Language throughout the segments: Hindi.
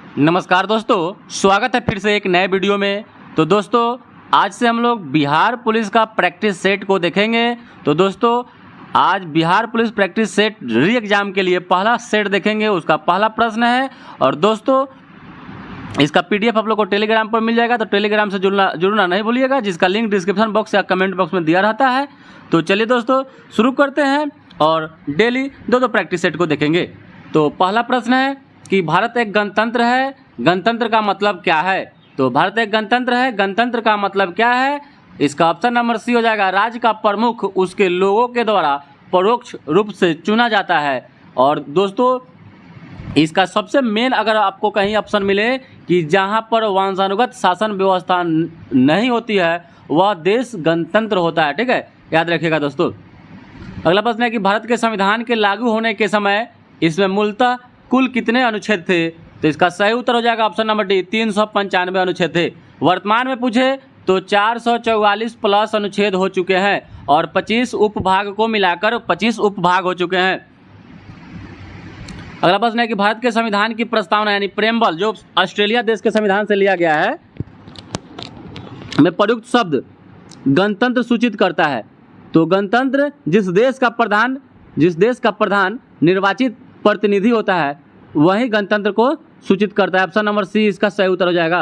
नमस्कार दोस्तों, स्वागत है फिर से एक नए वीडियो में। तो दोस्तों आज से हम लोग बिहार पुलिस का प्रैक्टिस सेट को देखेंगे। तो दोस्तों आज बिहार पुलिस प्रैक्टिस सेट री एग्ज़ाम के लिए पहला सेट देखेंगे, उसका पहला प्रश्न है। और दोस्तों इसका पीडीएफ आप लोग को टेलीग्राम पर मिल जाएगा, तो टेलीग्राम से जुड़ना नहीं भूलिएगा, जिसका लिंक डिस्क्रिप्शन बॉक्स या कमेंट बॉक्स में दिया रहता है। तो चलिए दोस्तों शुरू करते हैं और डेली दो प्रैक्टिस सेट को देखेंगे। तो पहला प्रश्न है कि भारत एक गणतंत्र है, गणतंत्र का मतलब क्या है? तो भारत एक गणतंत्र है, गणतंत्र का मतलब क्या है? इसका ऑप्शन नंबर सी हो जाएगा, राज्य का प्रमुख उसके लोगों के द्वारा परोक्ष रूप से चुना जाता है। और दोस्तों इसका सबसे मेन अगर आपको कहीं ऑप्शन मिले कि जहां पर वंशानुगत शासन व्यवस्था नहीं होती है वह देश गणतंत्र होता है। ठीक है, याद रखिएगा दोस्तों। अगला प्रश्न है कि भारत के संविधान के लागू होने के समय इसमें मूलतः कुल कितने अनुच्छेद थे? तो इसका सही उत्तर हो जाएगा ऑप्शन नंबर डी, 395 अनुच्छेद थे। वर्तमान में पूछे तो 444 प्लस अनुच्छेद हो चुके हैं और 25 उपभाग को मिलाकर 25 उपभाग हो चुके हैं। अगला प्रश्न है कि भारत के संविधान की प्रस्तावना यानी प्रेम्बल जो ऑस्ट्रेलिया देश के संविधान से लिया गया है में प्रयुक्त शब्द गणतंत्र सूचित करता है। तो गणतंत्र जिस देश का प्रधान निर्वाचित प्रतिनिधि होता है वही गणतंत्र को सूचित करता है। ऑप्शन नंबर सी इसका सही उत्तर हो जाएगा।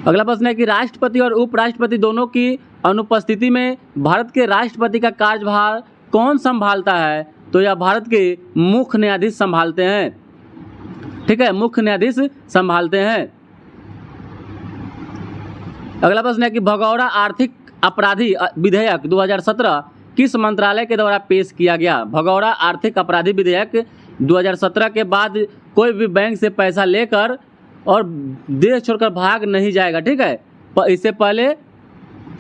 अगला प्रश्न है कि राष्ट्रपति और उपराष्ट्रपति दोनों की अनुपस्थिति में भारत के राष्ट्रपति का कार्यभार कौन संभालता है? तो यह भारत के मुख्य न्यायाधीश संभालते हैं। ठीक है, मुख्य न्यायाधीश संभालते हैं। अगला प्रश्न है कि भगौड़ा आर्थिक अपराधी विधेयक 2017 किस मंत्रालय के द्वारा पेश किया गया? भगौड़ा आर्थिक अपराधी विधेयक 2017 के बाद कोई भी बैंक से पैसा लेकर और देश छोड़कर भाग नहीं जाएगा। ठीक है, इससे पहले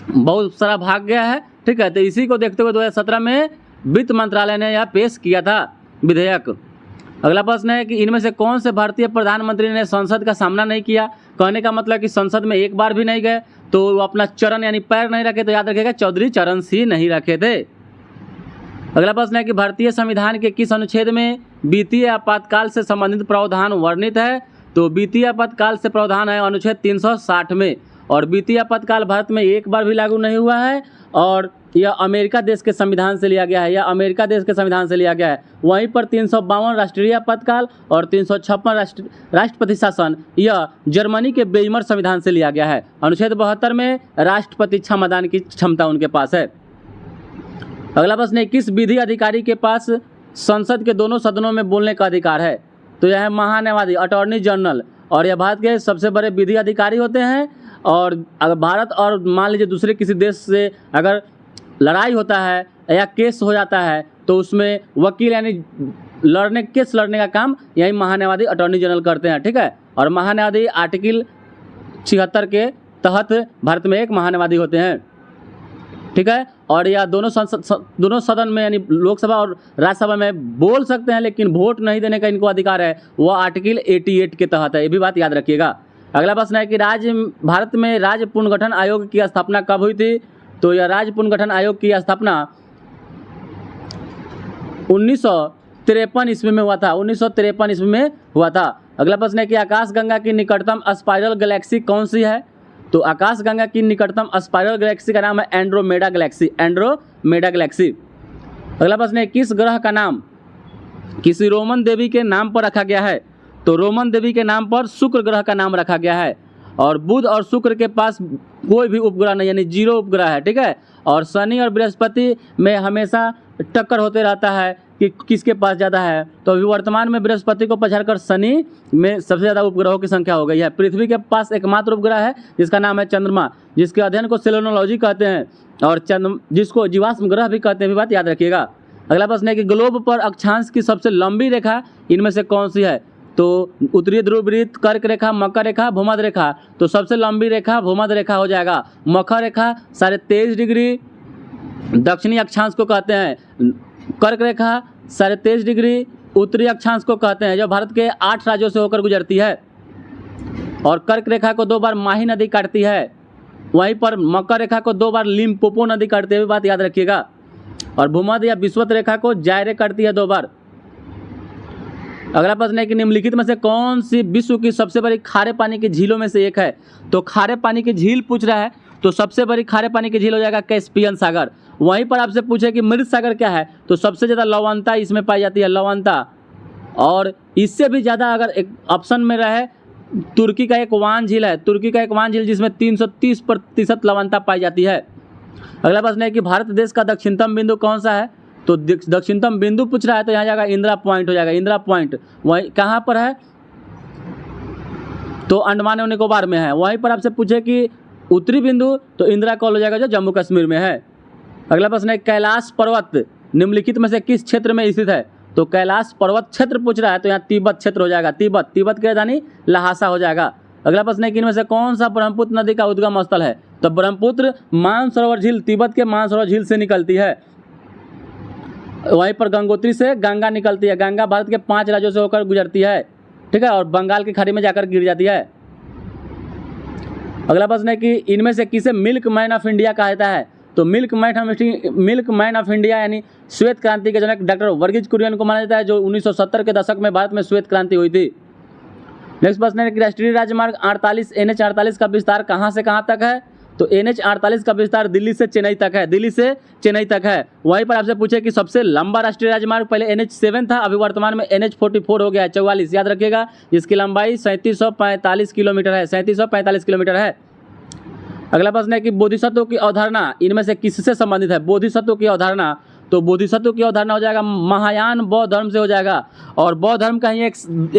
बहुत सारा भाग गया है। ठीक है, तो इसी को देखते हुए 2017 में वित्त मंत्रालय ने यह पेश किया था विधेयक। अगला प्रश्न है कि इनमें से कौन से भारतीय प्रधानमंत्री ने संसद का सामना नहीं किया? कहने का मतलब कि संसद में एक बार भी नहीं गए, तो वो अपना चरण यानी पैर नहीं रखे, तो याद रखिएगा चौधरी चरण सिंह नहीं रखे थे। अगला प्रश्न है कि भारतीय संविधान के किस अनुच्छेद में वित्तीय आपातकाल से संबंधित प्रावधान वर्णित है? तो वित्तीय आपातकाल से प्रावधान है अनुच्छेद 360 में। और वित्तीय आपातकाल भारत में एक बार भी लागू नहीं हुआ है और यह अमेरिका देश के संविधान से लिया गया है, वहीं पर 352 राष्ट्रीय आपातकाल और 356 राष्ट्रपति शासन यह जर्मनी के बेइमर संविधान से लिया गया है। अनुच्छेद 72 में राष्ट्रपति क्षमादान की क्षमता उनके पास है। अगला प्रश्न है किस विधि अधिकारी के पास संसद के दोनों सदनों में बोलने का अधिकार है? तो यह है महान्यायवादी अटॉर्नी जनरल, और यह भारत के सबसे बड़े विधि अधिकारी होते हैं। और अगर भारत और मान लीजिए दूसरे किसी देश से अगर लड़ाई होता है या केस हो जाता है तो उसमें वकील यानी केस लड़ने का काम यही महान्यायवादी अटॉर्नी जनरल करते हैं। ठीक है, और महान्यायवादी आर्टिकल 76 के तहत भारत में एक महान्यायवादी होते हैं। ठीक है, और यह दोनों सदन में यानी लोकसभा और राज्यसभा में बोल सकते हैं, लेकिन वोट नहीं देने का इनको अधिकार है, वह आर्टिकल 88 के तहत है। ये भी बात याद रखिएगा। अगला प्रश्न है कि भारत में राज्य पुनर्गठन आयोग की स्थापना कब हुई थी? तो यह राज्य पुनर्गठन आयोग की स्थापना 1953 ईस्वी में हुआ था। 1953 ईस्वी में हुआ था। अगला प्रश्न है कि आकाशगंगा की निकटतम स्पाइरल गैलेक्सी कौन सी है? तो आकाशगंगा की निकटतम स्पाइरल गैलेक्सी का नाम है एंड्रोमेडा गैलेक्सी। अगला प्रश्न है किस ग्रह का नाम किसी रोमन देवी के नाम पर रखा गया है? तो रोमन देवी के नाम पर शुक्र ग्रह का नाम रखा गया है। और बुध और शुक्र के पास कोई भी उपग्रह नहीं यानी 0 उपग्रह है। ठीक है, और शनि और बृहस्पति में हमेशा टक्कर होते रहता है कि किसके पास ज़्यादा है। तो अभी वर्तमान में बृहस्पति को पछाड़कर शनि में सबसे ज़्यादा उपग्रहों की संख्या हो गई है। पृथ्वी के पास एकमात्र उपग्रह है जिसका नाम है चंद्रमा, जिसके अध्ययन को सेलेनोलॉजी कहते हैं और जिसको जीवाश्म ग्रह भी कहते हैं। भी बात याद रखिएगा। अगला प्रश्न है कि ग्लोब पर अक्षांश की सबसे लंबी रेखा इनमें से कौन सी है? तो उत्तरी ध्रुव वृत्त, कर्क रेखा, मकर रेखा, भूमध्य रेखा। तो सबसे लंबी रेखा भूमध्य रेखा हो जाएगा। मकर रेखा 23.5 डिग्री दक्षिणी अक्षांश को कहते हैं। कर्क रेखा 23.5 डिग्री उत्तरी अक्षांश को कहते हैं, जो भारत के 8 राज्यों से होकर गुजरती है। और कर्क रेखा को 2 बार माही नदी काटती है। वहीं पर मकर रेखा को 2 बार लिम्पोपो नदी काटती है। बात याद रखिएगा। और भूमध्य या विषुवत रेखा को जायरे काटती है 2 बार। अगला प्रश्न है कि निम्नलिखित में से कौन सी विश्व की सबसे बड़ी खारे पानी की झीलों में से एक है। तो खारे पानी की झील पूछ रहा है, तो सबसे बड़ी खारे पानी की झील हो जाएगा कैस्पियन सागर। वहीं पर आपसे पूछे कि मृत सागर क्या है, तो सबसे ज़्यादा लवणता इसमें पाई जाती है, लवणता। और इससे भी ज़्यादा अगर एक ऑप्शन में रहे, तुर्की का एक वान झील है, तुर्की का एक वान झील जिसमें 330% लवणता पाई जाती है। अगला प्रश्न है कि भारत देश का दक्षिणतम बिंदु कौन सा है। तो दक्षिणतम बिंदु पूछ रहा है, तो यहाँ जाएगा इंदिरा पॉइंट हो जाएगा, इंदिरा पॉइंट। वही कहाँ पर है, तो अंडमान और निकोबार में है। वहीं पर आपसे पूछे कि उत्तरी बिंदु, तो इंदिरा कॉल हो जाएगा जो जम्मू कश्मीर में है। अगला प्रश्न है कैलाश पर्वत निम्नलिखित में से किस क्षेत्र में स्थित है। तो कैलाश पर्वत क्षेत्र पूछ रहा है, तो यहाँ तिब्बत क्षेत्र हो जाएगा, तिब्बत की राजधानी लहासा हो जाएगा। अगला प्रश्न है कि इनमें से कौन सा ब्रह्मपुत्र नदी का उद्गम स्थल है। तो ब्रह्मपुत्र मानसरोवर झील, तिब्बत के मानसरोवर झील से निकलती है। वहीं पर गंगोत्री से गंगा निकलती है, गंगा भारत के 5 राज्यों से होकर गुजरती है, ठीक है, और बंगाल की खाड़ी में जाकर गिर जाती है। अगला प्रश्न है कि इनमें से किसे मिल्क मैन ऑफ इंडिया कहा जाता है। तो मिल्क मैन ऑफ इंडिया यानी श्वेत क्रांति के जनक डॉक्टर वर्गीज कुरियन को माना जाता है, जो 1970 के दशक में भारत में श्वेत क्रांति हुई थी। नेक्स्ट प्रश्न है कि राष्ट्रीय राजमार्ग 48 NH48 का विस्तार कहाँ से कहाँ तक है। तो NH48 का विस्तार दिल्ली से चेन्नई तक है, दिल्ली से चेन्नई तक है। वहीं पर आपसे पूछे कि सबसे लंबा राष्ट्रीय राजमार्ग पहले NH7 था, अभी वर्तमान में NH44 हो गया है, 44, याद रखिएगा, जिसकी लंबाई 3745 किलोमीटर है, 3745 किलोमीटर है। अगला प्रश्न है कि बोधिसत्व की अवधारणा इनमें से किससे संबंधित है। बोधिसत्व की अवधारणा, तो बोधिसत्व की अवधारणा हो जाएगा महायान बौद्ध धर्म से हो जाएगा। और बौद्ध धर्म का ही एक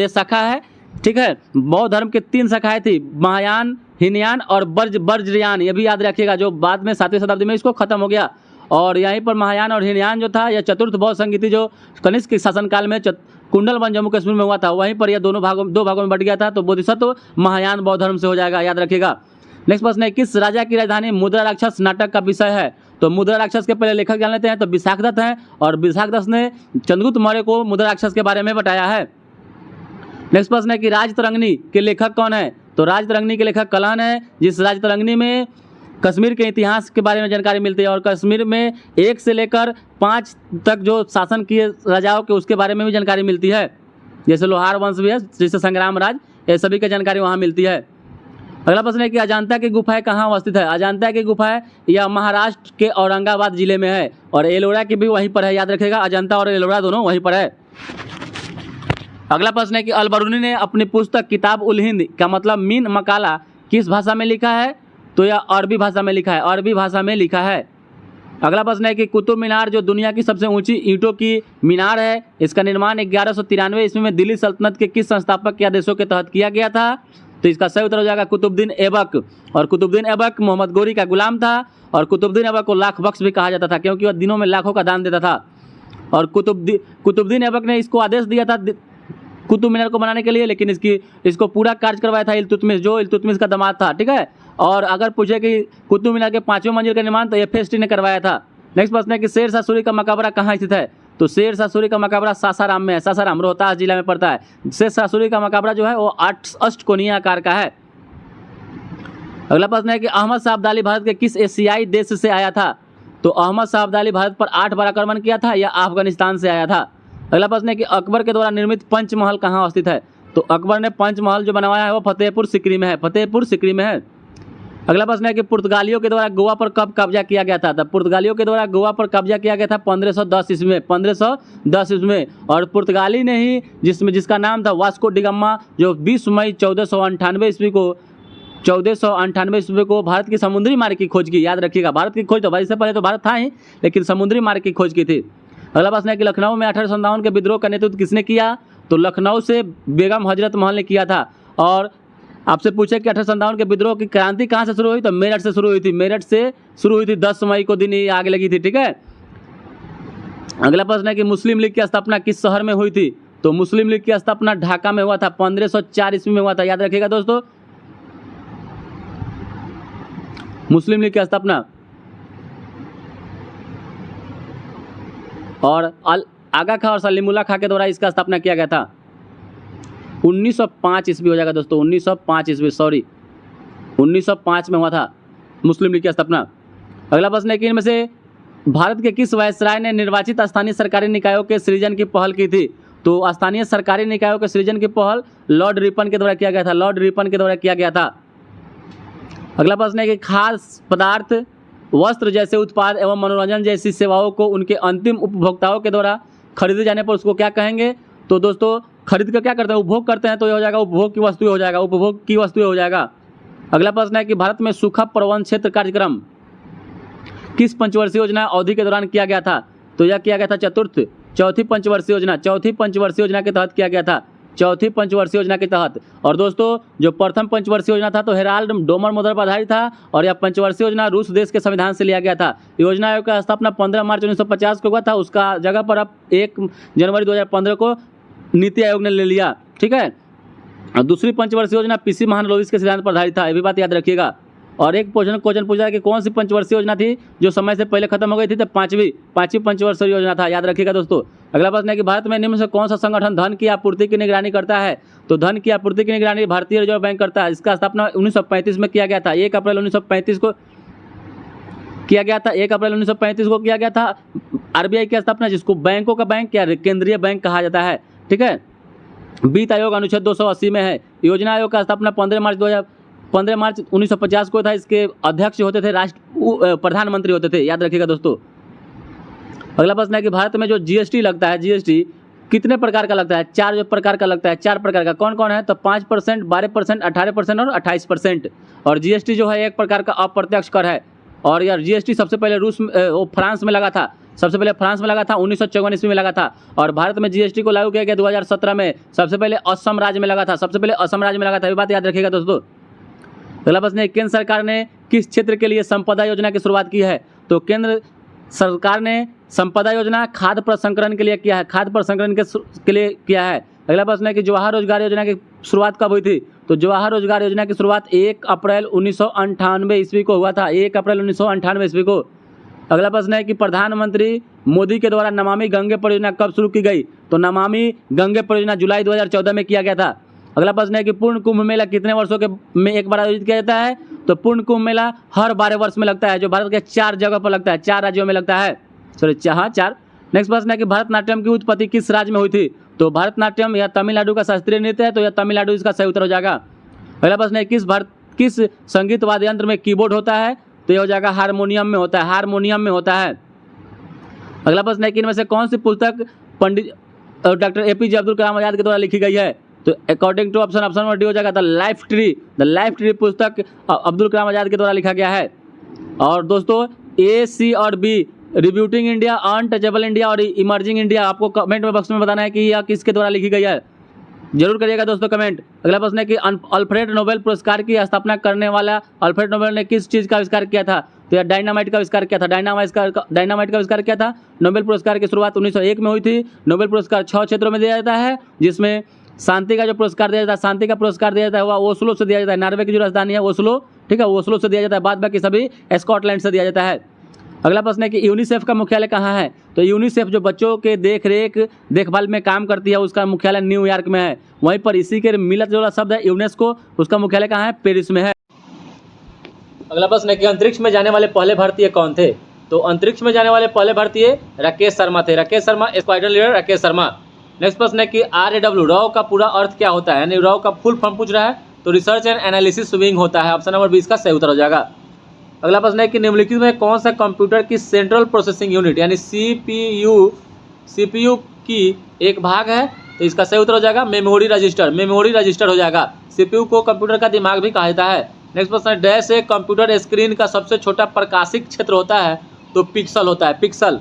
शाखा है, ठीक है, बौद्ध धर्म के 3 शाखाएं थी, महायान, हीनयान और बज्रयान, ये भी याद रखिएगा, जो बाद में 7वीं शताब्दी में इसको खत्म हो गया। और यहीं पर महायान और हीनयान जो था, यह चतुर्थ बौद्ध संघ थी, जो कनिष्क के शासनकाल में कुंडलवन जम्मू कश्मीर में हुआ था। वहीं पर यह दो भागों में बट गया था। तो बोधिसत्व महायान बौद्ध धर्म से हो जाएगा, याद रखिएगा। नेक्स्ट प्रश्न है किस राजा की राजधानी मुद्रा राक्षस नाटक का विषय है। तो मुद्रा राक्षस के पहले लेखक जान लेते हैं, तो विशाखदत्त हैं, और विशाखदत्त ने चंद्रगुप्त मौर्य को मुद्रा राक्षस के बारे में बताया है। नेक्स्ट प्रश्न है कि राजतरंगिणी के लेखक कौन है। तो राजतरंगिणी के लेखक कलहन है, जिस राजतरंगिणी में कश्मीर के इतिहास के बारे में जानकारी मिलती है, और कश्मीर में 1 से लेकर 5 तक जो शासन किए राजाओं के उसके बारे में भी जानकारी मिलती है, जैसे लोहार वंश भी है, जैसे संग्राम राज, ये सभी की जानकारी वहाँ मिलती है। अगला प्रश्न है कि अजंता की गुफाएं कहाँ अवस्थित है। अजंता की गुफाएं यह महाराष्ट्र के औरंगाबाद जिले में है, और एलोरा की भी वहीं पर है, याद रखिएगा, अजंता और एलोरा दोनों वहीं पर है। अगला प्रश्न है कि अलबरूनी ने अपनी पुस्तक किताब उल हिंद का मतलब मीन मकाला किस भाषा में लिखा है। तो यह अरबी भाषा में लिखा है, अरबी भाषा में लिखा है। अगला प्रश्न है कि कुतुब मीनार जो दुनिया की सबसे ऊंची ईंटों की मीनार है, इसका निर्माण 1193 ईस्वी में दिल्ली सल्तनत के किस संस्थापक के आदेशों के तहत किया गया था। तो इसका सही उत्तर हो जाएगा कुतुबुद्दीन ऐबक। और कुतुबुद्दीन ऐबक मोहम्मद गोरी का गुलाम था, और कुतुबुद्दीन ऐबक को लाख बख्श भी कहा जाता था, क्योंकि वह दिनों में लाखों का दान देता था। और कुतुबुद्दीन ऐबक ने इसको आदेश दिया था कुतुब मीनार को बनाने के लिए, लेकिन इसको पूरा कार्य करवाया था इल्तुतमिश, जो इल्तुतमिश का दामाद था, ठीक है। और अगर पूछे कि कुतुब मीनार के 5वें मंजिल का निर्माण तो FST ने करवाया था। नेक्स्ट प्रश्न है कि शेर शाह सूरी का मकबरा कहाँ स्थित है। तो शेर शाह सूरी का मकबरा सासाराम में है, सासाराम रोहतास जिला में पड़ता है। शेर शाह सूरी का मकबरा जो है वो 8 अष्टकोणीय आकार का है। अगला प्रश्न है कि अहमद शाह अब्दाली भारत के किस एशियाई देश से आया था। तो अहमद शाह अब्दाली भारत पर 8 बार आक्रमण किया था, या अफगानिस्तान से आया था। अगला प्रश्न है कि अकबर के द्वारा निर्मित पंचमहल कहाँ अवस्थित है। तो अकबर ने पंचमहल जो बनवाया है वो फतेहपुर सीकरी में है, फतेहपुर सीकरी में है। अगला प्रश्न है कि पुर्तगालियों के द्वारा गोवा पर कब कब्जा किया गया था। तब पुर्तगालियों के द्वारा गोवा पर कब्जा किया गया था 1510 ईस्वी में, 1510 ईस्वी में। और पुर्तगाली ने ही जिसका नाम था वास्को डिगामा, जो 20 मई 1498 ईस्वी को भारत की समुद्री मार्ग की खोज की, याद रखिएगा, भारत की खोज, तो इससे पहले तो भारत था ही, लेकिन समुद्री मार्ग की खोज की थी। अगला प्रश्न है कि लखनऊ में 1857 के विद्रोह का नेतृत्व किसने किया। तो लखनऊ से बेगम हजरत महल ने किया था। और आपसे पूछे कि 1857 के विद्रोह की क्रांति कहाँ से शुरू हुई। तो मेरठ से शुरू हुई थी, मेरठ से शुरू हुई थी, 10 मई को दिन ये आग लगी थी, ठीक है। अगला प्रश्न है कि मुस्लिम लीग की स्थापना किस शहर में हुई थी। तो मुस्लिम लीग की स्थापना ढाका में हुआ था, 1504 ईस्वी में हुआ था, याद रखिएगा दोस्तों, मुस्लिम लीग की स्थापना। और आगा खां और सलीमुल्लाह खां के द्वारा इसका स्थापना किया गया था 1905 ईस्वी हो जाएगा दोस्तों, 1905 ईस्वी, सॉरी 1905 में हुआ था मुस्लिम लीग की स्थापना। अगला प्रश्न है कि इनमें से भारत के किस वायसराय ने निर्वाचित स्थानीय सरकारी निकायों के सृजन की पहल की थी। तो स्थानीय सरकारी निकायों के सृजन की पहल लॉर्ड रिपन के द्वारा किया गया था, लॉर्ड रिपन के द्वारा किया गया था। अगला प्रश्न है कि खाद्य पदार्थ, वस्त्र जैसे उत्पाद एवं मनोरंजन जैसी सेवाओं को उनके अंतिम उपभोक्ताओं के द्वारा खरीदे जाने पर उसको क्या कहेंगे? तो दोस्तों खरीद कर क्या करते हैं, उपभोग करते हैं, तो ये हो जाएगा उपभोग की वस्तुएं हो जाएगा, उपभोग की वस्तुएं हो जाएगा। अगला प्रश्न है कि भारत में सूखा प्रबंधन क्षेत्र कार्यक्रम किस पंचवर्षीय योजना अवधि के दौरान किया गया था? तो यह किया गया था चौथी पंचवर्षीय योजना, चौथी पंचवर्षीय योजना के तहत किया गया था, चौथी पंचवर्षीय योजना के तहत। और दोस्तों जो प्रथम पंचवर्षीय योजना था तो हेराल्ड डोमर मॉडल पर आधारित था, और यह पंचवर्षीय योजना रूस देश के संविधान से लिया गया था। योजना आयोग का स्थापना 15 मार्च 1950 को हुआ था, उसका जगह पर अब 1 जनवरी 2015 को नीति आयोग ने ले लिया। ठीक है। और दूसरी पंचवर्षीय योजना पीसी महालनोबिस के सिद्धांत पर आधारित था, ये भी बात याद रखिएगा। और एक क्वेश्चन पूछा है कि कौन सी पंचवर्षीय योजना थी जो समय से पहले खत्म हो गई थी? तो पांचवी पंचवर्षीय योजना था, याद रखिएगा दोस्तों। अगला प्रश्न है कि भारत में निम्न से कौन सा संगठन धन की आपूर्ति की निगरानी करता है? तो धन की आपूर्ति की निगरानी भारतीय रिजर्व बैंक करता है। इसका स्थापना 1935 में किया गया था, 1 अप्रैल 1935 को किया गया था, 1 अप्रैल 1935 को किया गया था। आरबीआई की स्थापना, जिसको बैंकों का बैंक या केंद्रीय बैंक कहा जाता है। ठीक है। वित्त आयोग अनुच्छेद 280 में है। योजना आयोग का स्थापना 15 मार्च 1950 को था। इसके अध्यक्ष होते थे प्रधानमंत्री होते थे, याद रखिएगा दोस्तों। अगला प्रश्न है कि भारत में जो जीएसटी लगता है, जीएसटी कितने प्रकार का लगता है? 4 प्रकार का लगता है, 4 प्रकार का। कौन कौन है? तो 5%, 12%, 18% और 28%। और जीएसटी जो है एक प्रकार का अप्रत्यक्ष कर है। और यार जीएसटी सबसे पहले फ्रांस में लगा था, सबसे पहले फ्रांस में लगा था, 1954 ईस्वी में लगा था। और भारत में जीएसटी को लागू किया गया 2017 में, सबसे पहले असम राज्य में लगा था, सबसे पहले असम राज्य में लगा था, ये बात याद रखिएगा दोस्तों। अगला प्रश्न है केंद्र सरकार ने किस क्षेत्र के लिए संपदा योजना की शुरुआत की है? तो केंद्र सरकार ने संपदा योजना खाद्य प्रसंस्करण के लिए किया है, खाद्य प्रसंस्करण के लिए किया है। अगला प्रश्न है कि जवाहर रोजगार योजना की शुरुआत कब हुई थी? तो जवाहर रोजगार योजना की शुरुआत 1 अप्रैल 1998 ईस्वी को हुआ था, 1 अप्रैल 1998 ईस्वी को। अगला प्रश्न है कि प्रधानमंत्री मोदी के द्वारा नमामि गंगे परियोजना कब शुरू की गई? तो नमामि गंगे परियोजना जुलाई 2014 में किया गया था। अगला प्रश्न है कि पूर्ण कुंभ मेला कितने वर्षों के में एक बार आयोजित किया जाता है? तो पूर्ण कुंभ मेला हर 12 वर्ष में लगता है, जो भारत के 4 जगह पर लगता है, 4 राज्यों में लगता है। सॉरी 4। नेक्स्ट प्रश्न है कि भरतनाट्यम की उत्पत्ति किस राज्य में हुई थी? तो भरतनाट्यम या तमिलनाडु का शास्त्रीय नृत्य है, तो यह तमिलनाडु इसका सही उत्तर हो जाएगा। अगला प्रश्न है किस संगीत वाद्य यंत्र में कीबोर्ड होता है? तो यह हो जाएगा हारमोनियम में होता है, हारमोनियम में होता है। अगला प्रश्न है कि इनमें से कौन सी पुस्तक पंडित डॉक्टर एपीजे अब्दुल कलाम आजाद के द्वारा लिखी गई है? तो according to option number D हो जाएगा द लाइफ ट्री पुस्तक अब्दुल कलाम आजाद के द्वारा लिखा गया है। और दोस्तों ए, सी और बी, रिब्यूटिंग इंडिया, अनटचेबल इंडिया और इमर्जिंग इंडिया, आपको कमेंट में बॉक्स में बताना है कि यह किसके द्वारा लिखी गई है, जरूर करिएगा दोस्तों कमेंट। अगला प्रश्न है कि अल्फ्रेड नोबेल पुरस्कार की स्थापना करने वाला अल्फ्रेड नोबेल ने किस चीज़ का आविष्कार किया था? तो यह डायनामाइट का आविष्कार किया था, डायनामाइट का आविष्कार किया था। नोबेल पुरस्कार की शुरुआत 1901 में हुई थी। नोबेल पुरस्कार 6 क्षेत्रों में दिया जाता है, जिसमें शांति का जो पुरस्कार दिया जाता है, शांति का पुरस्कार दिया जाता है वह ओस्लो से दिया जाता है, नॉर्वे की जो राजधानी है ओस्लो, ठीक है, ओस्लो से दिया जाता है, बाद बाकी सभी स्कॉटलैंड से दिया जाता है। अगला प्रश्न है कि यूनिसेफ का मुख्यालय कहाँ है? तो यूनिसेफ जो बच्चों के देखभाल में काम करती है, उसका मुख्यालय न्यूयॉर्क में है। वहीं पर इसी के मिलत जुला शब्द है यूनेस्को, उसका मुख्यालय कहाँ है? पेरिस में है। अगला प्रश्न है कि अंतरिक्ष में जाने वाले पहले भारतीय कौन थे? तो अंतरिक्ष में जाने वाले पहले भारतीय राकेश शर्मा थे, Rakesh Sharma, squadron leader Rakesh Sharma. Next प्रश्न है कि RAW रॉ का पूरा अर्थ क्या होता है? यानी रॉ का फुल फॉर्म पूछ रहा है, तो रिसर्च एंड एनालिसिस विंग होता है। ऑप्शन नंबर 20 का सही उत्तर हो जाएगा। अगला प्रश्न है कि निम्नलिखित में कौन सा कंप्यूटर की सेंट्रल प्रोसेसिंग यूनिट यानी CPU की एक भाग है? तो इसका सही उत्तर हो जाएगा मेमोरी रजिस्टर हो जाएगा। CPU को कंप्यूटर का दिमाग भी कहा जाता है। नेक्स्ट प्रश्न है डैश एक कंप्यूटर स्क्रीन का सबसे छोटा प्रकाशिक क्षेत्र होता है? तो पिक्सल होता है, पिक्सल।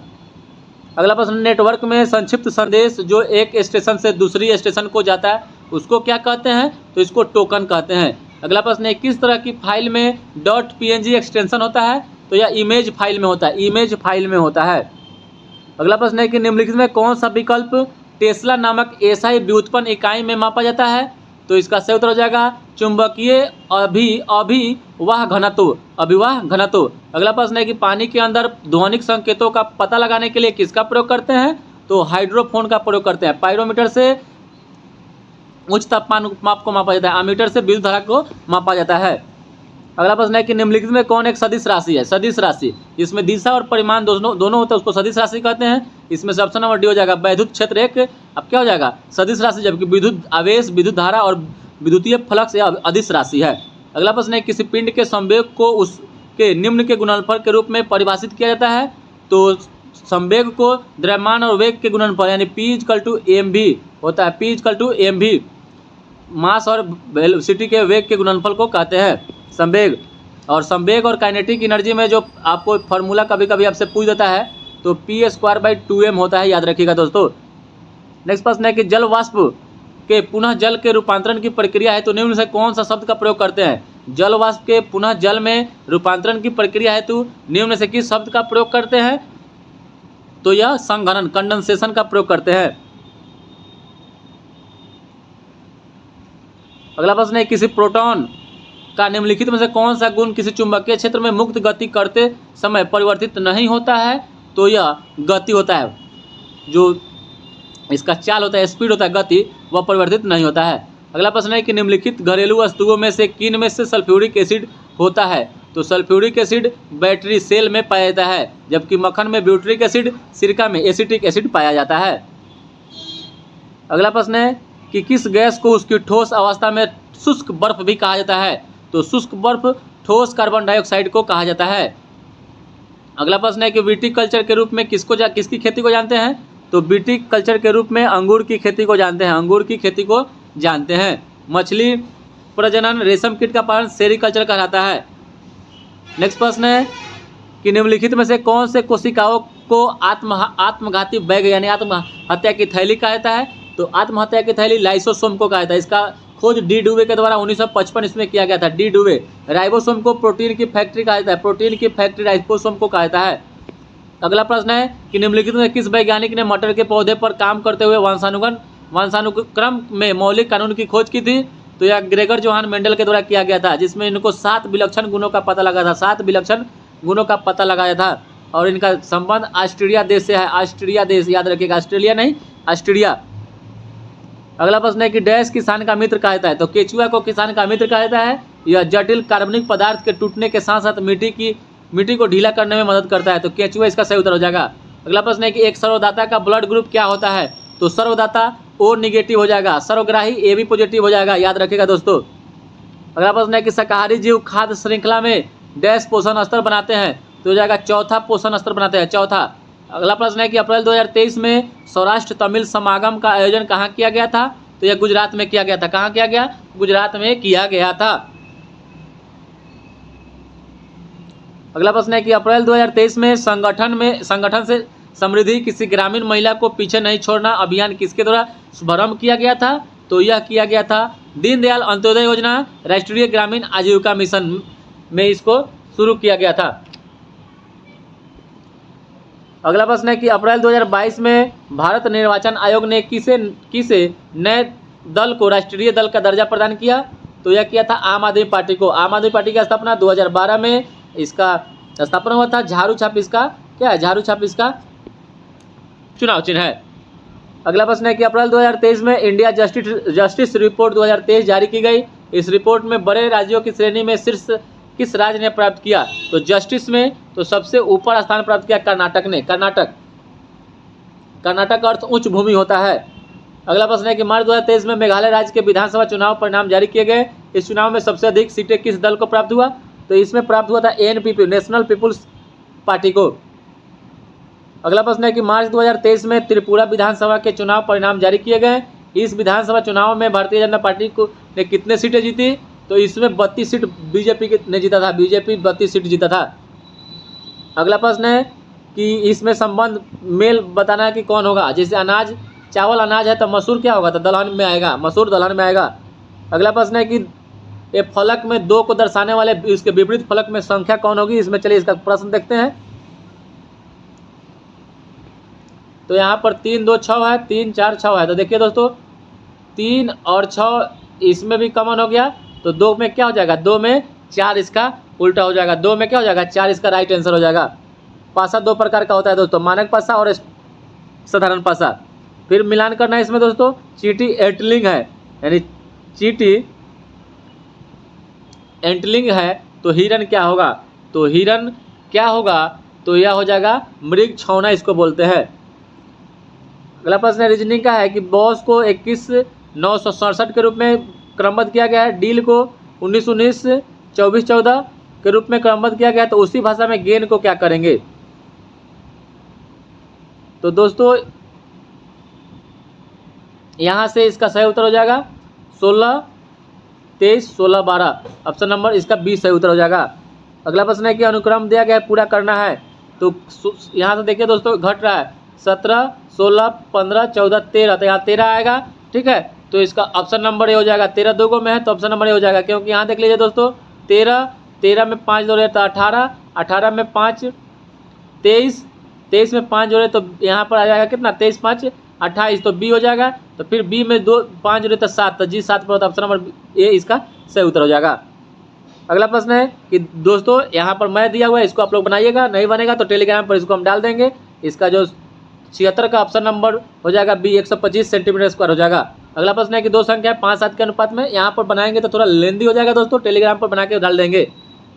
अगला प्रश्न, नेटवर्क में संक्षिप्त संदेश जो एक स्टेशन से दूसरी स्टेशन को जाता है उसको क्या कहते हैं? तो इसको टोकन कहते हैं। अगला प्रश्न है किस तरह की फाइल में .png एक्सटेंशन होता है? तो यह इमेज फाइल में होता है, अगला प्रश्न है कि निम्नलिखित में कौन सा विकल्प टेस्ला नामक एसआई व्युत्पन्न इकाई में मापा जाता है? तो इसका सही उत्तर हो जाएगा चुंबकीय अभिवाह घनत्व। अगला प्रश्न है कि पानी के अंदर ध्वनिक संकेतों का पता लगाने के लिए किसका प्रयोग करते हैं? तो हाइड्रोफोन का प्रयोग करते हैं। पायरोमीटर से उच्च तापमान माप को मापा जाता है, अमीटर से विद्युत धारा को मापा जाता है। अगला प्रश्न है कि निम्नलिखित में कौन एक सदिश राशि है? सदिश राशि जिसमें दिशा और परिमाण दोनों होते हैं उसको सदिश राशि कहते हैं। इसमें से ऑप्शन नंबर डी हो जाएगा वैद्युत क्षेत्र एक। अब क्या हो जाएगा? सदिश राशि, जबकि विद्युत आवेश, विद्युत धारा और विद्युतीय फ्लक्स या अदिश राशि है। अगला प्रश्न है किसी पिंड के संवेग को उसके निम्न के गुणनफल के रूप में परिभाषित किया जाता है। तो संवेग को द्रव्यमान और वेग के गुणनफल यानी P=mv होता है। P=mv मास और वेलोसिटी के वेग के गुणनफल को कहते हैं संवेग। और संवेग और काइनेटिक एनर्जी में जो आपको फार्मूला कभी कभी आपसे पूछ देता है तो P²/2m होता है, याद रखिएगा दोस्तों। नेक्स्ट प्रश्न है कि जल वाष्प के पुनः जल के रूपांतरण की प्रक्रिया है तो निम्न से कौन सा शब्द का प्रयोग करते हैं? जल वाष्प के पुनः जल में रूपांतरण की प्रक्रिया हेतु निम्न से किस शब्द का प्रयोग करते हैं? तो यह संघनन, कंडेंसेशन का प्रयोग करते हैं। अगला प्रश्न है किसी प्रोटॉन का निम्नलिखित में से कौन सा गुण किसी चुंबकीय क्षेत्र में मुक्त गति करते समय परिवर्तित नहीं होता है? तो यह गति होता है। जो इसका चाल होता है, स्पीड होता है, गति, वह परिवर्तित नहीं होता है। अगला प्रश्न है कि निम्नलिखित घरेलू वस्तुओं में से किन में से सल्फ्यूरिक एसिड होता है? तो सल्फ्यूरिक एसिड बैटरी सेल में पाया जाता है, जबकि मक्खन में ब्यूटरिक एसिड, सिरका में एसिटिक एसिड पाया जाता है। अगला प्रश्न है कि किस गैस को उसकी ठोस अवस्था में शुष्क बर्फ भी कहा जाता है? तो शुष्क बर्फ ठोस कार्बन डाइऑक्साइड को कहा जाता है। अगला प्रश्न है कि विटीकल्चर के रूप में किसकी खेती को जानते हैं? तो विटीकल्चर के रूप में अंगूर की खेती को जानते हैं। अंगूर की खेती को जानते हैं। मछली प्रजनन, रेशम कीट का पालन सेरीकल्चर कहलाता है। नेक्स्ट प्रश्न है कि निम्नलिखित में से कौन से कोशिकाओं को आत्मघाती बैग यानी आत्महत्या की थैली कहा जाता है? तो आत्महत्या की थैली लाइसोसोम को कहा जाता है। इसका खोज डी डुवे के द्वारा 1955 इसमें किया गया था। डी डुवे। राइबोसोम को प्रोटीन की फैक्ट्री कहा जाता है। प्रोटीन की फैक्ट्री राइबोसोम को कहा जाता है। अगला प्रश्न है कि निम्नलिखित में किस वैज्ञानिक ने मटर के पौधे पर काम करते हुए वंशानुक्रम में मौलिक कानून की खोज की थी? तो यह ग्रेगर जोहान मेंडल के द्वारा किया गया था, जिसमें इनको 7 विलक्षण गुणों का पता लगा था। 7 विलक्षण गुणों का पता लगाया था और इनका संबंध ऑस्ट्रेलिया देश से है। ऑस्ट्रेलिया देश, याद रखिएगा, ऑस्ट्रेलिया नहीं, ऑस्ट्रेलिया। अगला प्रश्न है कि डैश किसान का मित्र कहा जाता है? तो केचुआ को किसान का मित्र कहा जाता है। यह जटिल कार्बनिक पदार्थ के टूटने के साथ साथ मिट्टी को ढीला करने में मदद करता है। तो केचुआ इसका सही उत्तर हो जाएगा। अगला प्रश्न है कि एक सर्वदाता का ब्लड ग्रुप क्या होता है? तो सर्वदाता O निगेटिव हो जाएगा। सर्वग्राही AB पॉजिटिव हो जाएगा, याद रखिएगा दोस्तों। अगला प्रश्न है कि शाकाहारी जीव खाद्य श्रृंखला में डैश पोषण स्तर बनाते हैं? तो हो जाएगा चौथा पोषण स्तर बनाते हैं, चौथा। अगला प्रश्न है कि अप्रैल 2023 में सौराष्ट्र तमिल समागम का आयोजन कहाँ किया गया था? तो यह गुजरात में किया गया था। कहाँ किया गया? गुजरात में किया गया था। अगला प्रश्न है कि अप्रैल 2023 में संगठन से समृद्धि किसी ग्रामीण महिला को पीछे नहीं छोड़ना अभियान किसके द्वारा शुभारंभ किया गया था? तो यह किया गया था दीनदयाल अंत्योदय योजना, राष्ट्रीय ग्रामीण आजीविका मिशन में इसको शुरू किया गया था। अगला प्रश्न है कि अप्रैल 2022 में भारत निर्वाचन आयोग ने किसे नए दल को राष्ट्रीय दल का दर्जा प्रदान किया? तो यह किया था आम आदमी पार्टी को। आम आदमी पार्टी की स्थापना 2012 में इसका स्थापना हुआ था। झाड़ू छाप इसका क्या है? झाड़ू छाप इसका चुनाव चिन्ह है। अगला प्रश्न है कि अप्रैल 2023 में इंडिया जस्टिस रिपोर्ट 2023 जारी की गई। इस रिपोर्ट में बड़े राज्यों की श्रेणी में शीर्ष किस राज्य ने प्राप्त किया? तो जस्टिस में तो सबसे ऊपर स्थान प्राप्त किया कर्नाटक ने। कर्नाटक अर्थ उच्च भूमि होता है। अगला प्रश्न है कि मार्च 2023 में मेघालय राज्य के विधानसभा चुनाव परिणाम जारी किए गए। इस चुनाव में सबसे अधिक सीटें किस दल को प्राप्त हुआ? तो इसमें प्राप्त हुआ था NPP, नेशनल पीपुल्स पार्टी को। अगला प्रश्न है कि मार्च 2023 में त्रिपुरा विधानसभा के चुनाव परिणाम जारी किए गए। इस विधानसभा चुनाव में भारतीय जनता पार्टी ने कितने सीटें जीती? तो इसमें 32 सीट बीजेपी ने जीता था। बीजेपी 32 सीट जीता था। अगला प्रश्न है कि इसमें संबंध मेल बताना है कि कौन होगा। जैसे चावल अनाज है तो मसूर क्या होगा? तो दलहन में आएगा, मसूर दलहन में आएगा। अगला प्रश्न है कि ये फलक में 2 को दर्शाने वाले इसके विपरीत फलक में संख्या कौन होगी? इसमें चलिए इसका प्रश्न देखते हैं। तो यहाँ पर 3 2 6 है, 3 4 6 है। तो देखिए दोस्तों 3 और 6 इसमें भी कॉमन हो गया। तो 2 में क्या हो जाएगा? 2 में 4 इसका उल्टा हो जाएगा। 2 में क्या हो जाएगा? 4 इसका राइट आंसर हो जाएगा। पासा 2 प्रकार का होता है दोस्तों, मानक पासा और साधारण पासा। फिर मिलान करना है इसमें दोस्तों। चीटी एंटलिंग है, यानी चीटी एंटलिंग है तो हिरन क्या होगा? तो हिरन क्या होगा? तो यह हो जाएगा मृग छौना, इसको बोलते हैं। अगला प्रश्न रीजनिंग का है कि बॉस को 21,967 के रूप में क्रमबद्ध किया गया है, डील को 1919 2414 के रूप में क्रमबद्ध किया गया है, तो उसी भाषा में गेन को क्या करेंगे? तो दोस्तों यहाँ से इसका सही उत्तर हो जाएगा 16 23 16 12, ऑप्शन नंबर इसका 20 सही उत्तर हो जाएगा। अगला प्रश्न है कि अनुक्रम दिया गया है, पूरा करना है, तो यहाँ से देखिए दोस्तों घट रहा है 17 16 15 14 13, तो यहाँ 13 आएगा, ठीक है। तो इसका ऑप्शन नंबर ये हो जाएगा, 13 दो गो में है तो ऑप्शन नंबर ये हो जाएगा, क्योंकि यहाँ देख लीजिए दोस्तों 13 में 5 जोड़े तो 18, 18 में 5 23, 23 में 5 जोड़े तो यहाँ पर आ जाएगा कितना, 23 5 28, तो बी हो जाएगा। तो फिर बी में 5 जोड़े तो 7, तो जी 7 पर ऑप्शन नंबर ए इसका सही उत्तर हो जाएगा। अगला प्रश्न है कि दोस्तों यहाँ पर मैं दिया हुआ है, इसको आप लोग बनाइएगा, नहीं बनेगा तो टेलीग्राम पर इसको हम डाल देंगे। इसका जो 76 का ऑप्शन नंबर हो जाएगा बी, 125 सेंटीमीटर स्क्वायर हो जाएगा। अगला प्रश्न है कि दो संख्या 5 7 के अनुपात में, यहाँ पर बनाएंगे तो थोड़ा लेंदी हो जाएगा दोस्तों, टेलीग्राम पर बना के डाल देंगे।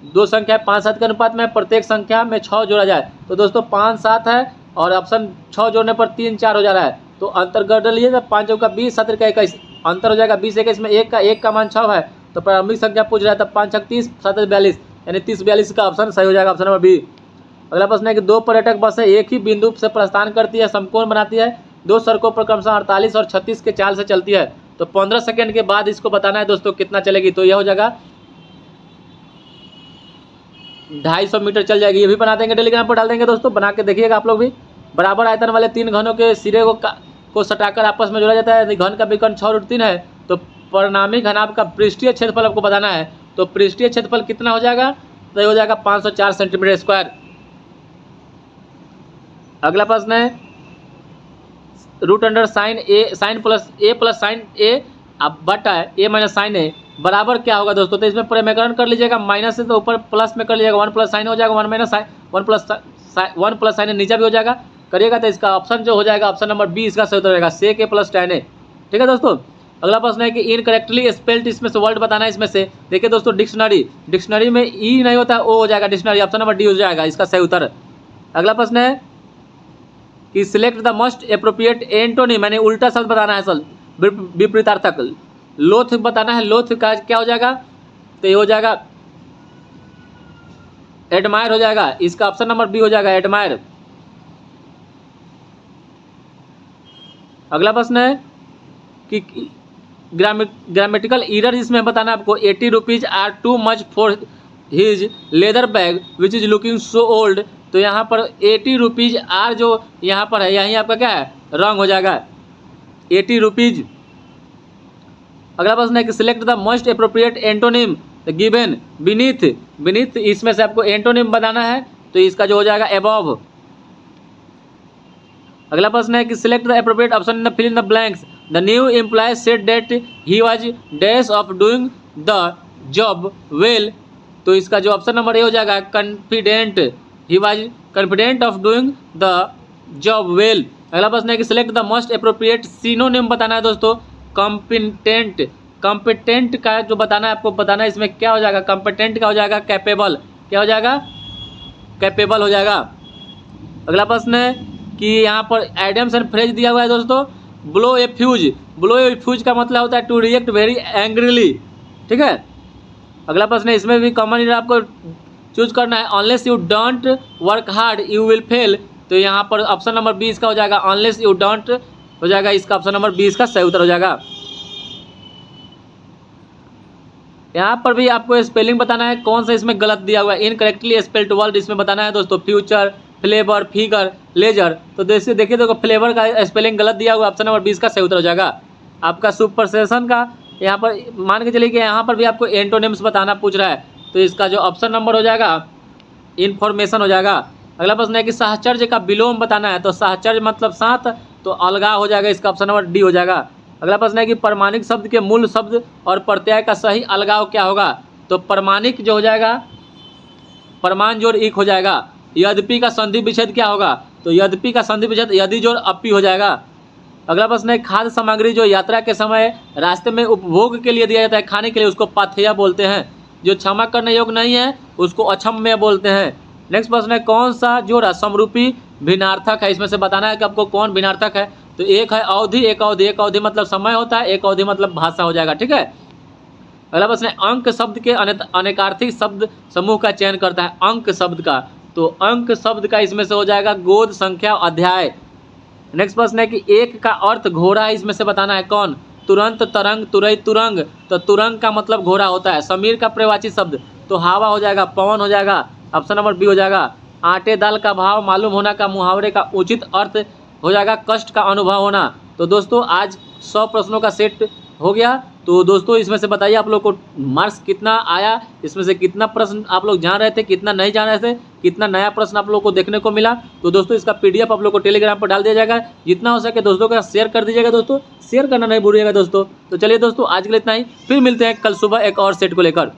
दो संख्या 5 7 के अनुपात में प्रत्येक संख्या में 6 जोड़ा जाए, तो दोस्तों 5 7 है और ऑप्शन 6 जोड़ने पर 3 4 हो जा रहा है, तो अंतर कर लीजिए, 5 का 20 7 का 21, अंतर हो जाएगा 20 21 में, एक का मान 6 है, तो प्रारंभिक संख्या पूछ रहा है, तब 5 6 30 7 42, यानी 30 42 का ऑप्शन सही हो जाएगा, ऑप्शन नंबर बी। अगला प्रश्न है कि दो पर्यटक बसें एक ही बिंदु से प्रस्थान करती है, समकोण बनाती है, दो सड़कों पर क्रमशः 48 और 36 के चाल से चलती है, तो 15 सेकंड के बाद इसको बताना है दोस्तों कितना चलेगी, तो यह हो जाएगा 250 मीटर चल जाएगी। ये भी बना देंगे, टेलीग्राम पर डाल देंगे दोस्तों, बना के देखिएगा आप लोग भी। बराबर आयतन वाले 3 घनों के सिरे को सटाकर आपस में जोड़ा जाता है, घन का विकर्ण 6√3 है, तो परिणामी घनाभ का पृष्ठीय क्षेत्रफल आपको बताना है, तो पृष्ठीय क्षेत्रफल कितना हो जाएगा, तो ये हो जाएगा 504 सेंटीमीटर स्क्वायर। अगला प्रश्न है साइन प्लस ए अब बटा है ए माइनस साइन ए बराबर क्या होगा दोस्तों, तो इसमें परिमेयकरण कर लीजिएगा, माइनस से तो ऊपर प्लस में कर लीजिएगा, 1 प्लस साइन हो जाएगा, 1 माइनस साइन 1 प्लस साइन नीचे भी हो जाएगा, करिएगा तो इसका ऑप्शन जो हो जाएगा ऑप्शन नंबर बी इसका सही उत्तर रहेगा, सेक ए प्लस tan ए, ठीक है दोस्तों। अगला प्रश्न है कि इनकरेक्टली स्पेल्ड, इसमें से वर्ड बताना है, इसमें से देखिए दोस्तों डिक्शनरी में ई नहीं होता, ओ हो जाएगा डिक्शनरी, ऑप्शन नंबर डी हो जाएगा इसका सही उत्तर। अगला प्रश्न है कि select the most appropriate antonym, यानी उल्टा शब्द बताना है, असल विपरीतार्थक, लोथ बताना है, लोथ का क्या हो जाएगा, तो ये हो जाएगा एडमायर हो जाएगा, इसका ऑप्शन नंबर बी हो जाएगा एडमायर। अगला प्रश्न है कि ग्रामेटिकल एरर इसमें बताना है आपको, 80 rupees are too much for his leather bag which is looking so old, तो यहाँ पर 80 रुपीज आर जो यहाँ पर है, यहीं आपका क्या है रॉन्ग हो जाएगा 80 रुपीज। अगला प्रश्न है कि select the most appropriate antonym given beneath इसमें से आपको एंटोनिम बताना है, तो इसका जो हो जाएगा एबव। अगला प्रश्न है कि select the appropriate option in the fill in the blanks, the new employee said that he was dash of doing the job well, तो इसका जो ऑप्शन नंबर ए हो जाएगा confident, he was confident of doing the job well. अगला प्रश्न है कि select the most appropriate synonym बताना है दोस्तों, कॉम्पिटेंट का जो बताना है आपको बताना है, इसमें क्या हो जाएगा कॉम्पिटेंट का हो जाएगा कैपेबल, क्या हो जाएगा कैपेबल हो जाएगा। अगला प्रश्न है कि यहाँ पर एडम्स एंड फ्रेज दिया हुआ है दोस्तों, ब्लो ए फ्यूज का मतलब होता है टू रिएक्ट वेरी एंग्रीली, ठीक है। अगला प्रश्न है इसमें भी कॉमन आपको चूज करना है, unless you don't work hard you will fail, तो यहाँ पर ऑप्शन नंबर 20 का हो जाएगा अनलेस यू डोंट हो जाएगा, इसका ऑप्शन नंबर 20 का सही उत्तर हो जाएगा। यहाँ पर भी आपको स्पेलिंग बताना है, कौन सा इसमें गलत दिया हुआ है, इनकरेक्टली स्पेल्ड वर्ड इसमें बताना है दोस्तों, फ्यूचर फ्लेवर फिगर लेजर, तो जैसे देखिए तो फ्लेवर का स्पेलिंग गलत दिया हुआ, ऑप्शन नंबर 20 का सही उत्तर हो जाएगा। आपका सुपरसेशन का यहाँ पर मान के चलिए कि यहाँ पर भी आपको एंटोनिम्स बताना पूछ रहा है, तो इसका जो ऑप्शन नंबर हो जाएगा इन्फॉर्मेशन हो जाएगा। अगला प्रश्न है कि साहचर्य का विलोम बताना है, तो साहचर्य मतलब साथ, तो अलगाव हो जाएगा, इसका ऑप्शन नंबर डी हो जाएगा। अगला प्रश्न है कि परमाणिक शब्द के मूल शब्द और प्रत्यय का सही अलगाव क्या होगा, तो परमाणिक जो हो जाएगा परमान जोड़ इक हो जाएगा। यद्यपि का संधि विच्छेद क्या होगा, तो यद्यपि का संधि विच्छेद यदि जोड़ अपी हो जाएगा। अगला प्रश्न है खाद्य सामग्री जो यात्रा के समय रास्ते में उपभोग के लिए दिया जाता है खाने के लिए, उसको पाथेय बोलते हैं। जो क्षमा करने योग्य नहीं है उसको अक्षम्य बोलते हैं। नेक्स्ट प्रश्न है, कौन सा जोड़ा समरूपी भिन्नार्थक है? इसमें से बताना है कि आपको कौन भिन्नार्थक है। तो एक है अवधि, एक अवधि। एक अवधि मतलब समय होता है, एक अवधि मतलब भाषा हो जाएगा। ठीक है। अगला प्रश्न है, अंक शब्द के अनेकार्थी शब्द समूह का चयन करता है। अंक शब्द का, तो अंक शब्द का इसमें से हो जाएगा गोद, संख्या, अध्याय। नेक्स्ट प्रश्न है कि एक का अर्थ घोड़ा है, इसमें से बताना है कौन? तुरंत, तरंग, तुरई, तुरंग। तो तुरंग का मतलब घोड़ा होता है। समीर का प्रवाची शब्द, तो हवा हो जाएगा, पवन हो जाएगा। ऑप्शन नंबर बी हो जाएगा। आटे दाल का भाव मालूम होना का मुहावरे का उचित अर्थ हो जाएगा कष्ट का अनुभव होना। तो दोस्तों आज 100 प्रश्नों का सेट हो गया। तो दोस्तों इसमें से बताइए आप लोग को मार्क्स कितना आया, इसमें से कितना प्रश्न आप लोग जान रहे थे, कितना नहीं जान रहे थे, कितना नया प्रश्न आप लोग को देखने को मिला। तो दोस्तों इसका PDF आप लोग को टेलीग्राम पर डाल दिया जाएगा। जितना हो सके दोस्तों का शेयर कर दीजिएगा। दोस्तों शेयर करना नहीं भूलिएगा दोस्तों। तो चलिए दोस्तों आज के लिए इतना ही, फिर मिलते हैं कल सुबह एक और सेट को लेकर।